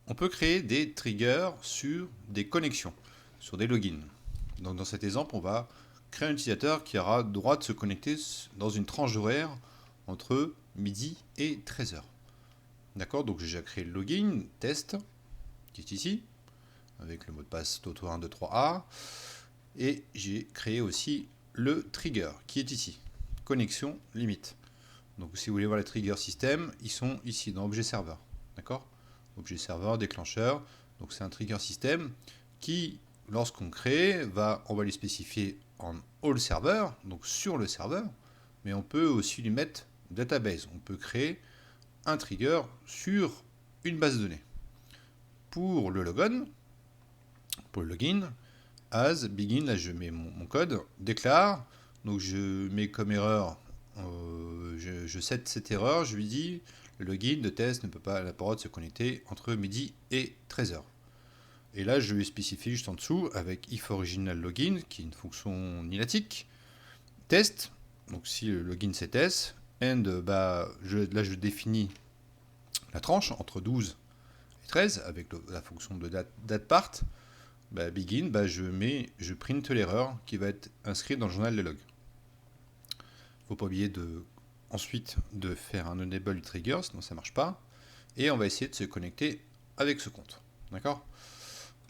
on peut créer des triggers sur des connexions, sur des logins. Donc dans cet exemple, on va créer un utilisateur qui aura le droit de se connecter dans une tranche horaire entre midi et 13h. D'accord, donc j'ai déjà créé le login, test, qui est ici, avec le mot de passe Toto123A. Et j'ai créé aussi le trigger, qui est ici, connexion limite. Donc si vous voulez voir les triggers système, ils sont ici dans objet serveur. D'accord, objet serveur, déclencheur. Donc c'est un trigger système qui, lorsqu'on crée, on va les spécifier en all server, donc sur le serveur, mais on peut aussi lui mettre database. On peut créer un trigger sur une base de données. Pour le login, as begin, là je mets mon code, déclare, donc je mets comme erreur, je set cette erreur, je lui dis le login de test ne peut pas la parole se connecter entre midi et 13h. Et là je lui spécifie juste en dessous avec if original login, qui est une fonction nilatique, test, donc si le login c'est test, and là je définis la tranche entre 12 et 13 avec la fonction de date part. Begin, je print l'erreur qui va être inscrite dans le journal des logs. Il ne faut pas oublier ensuite de faire un enable du trigger, sinon ça ne marche pas. Et on va essayer de se connecter avec ce compte. D'accord?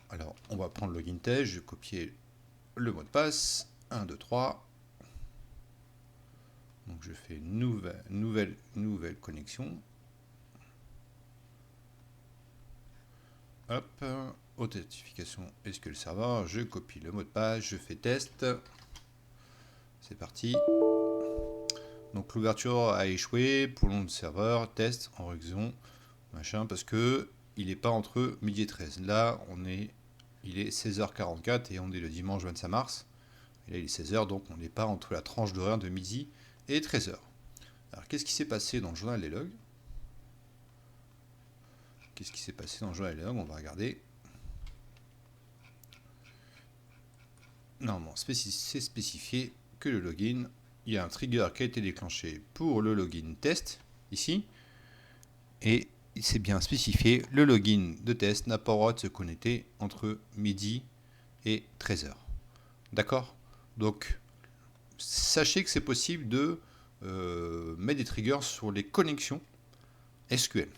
Alors, on va prendre le login test, je vais copier le mot de passe, 1, 2, 3. Donc je fais nouvelle connexion. Hop, authentification SQL Server, je copie le mot de passe, je fais test. C'est parti. Donc l'ouverture a échoué pour le nom de serveur, test en raison, machin, parce que il n'est pas entre midi et 13. Là, il est 16h44 et on est le dimanche 25 mars. Et là, il est 16h, donc on n'est pas entre la tranche d'horaire de midi et 13h. Alors, qu'est-ce qui s'est passé dans le journal des logs? Qu'est-ce qui s'est passé dans le journal des logs? On va regarder. Normalement, c'est spécifié que le login, il y a un trigger qui a été déclenché pour le login test, ici, et c'est bien spécifié, le login de test n'a pas le droit de se connecter entre midi et 13h. D'accord? Donc, sachez que c'est possible de mettre des triggers sur les connexions SQL.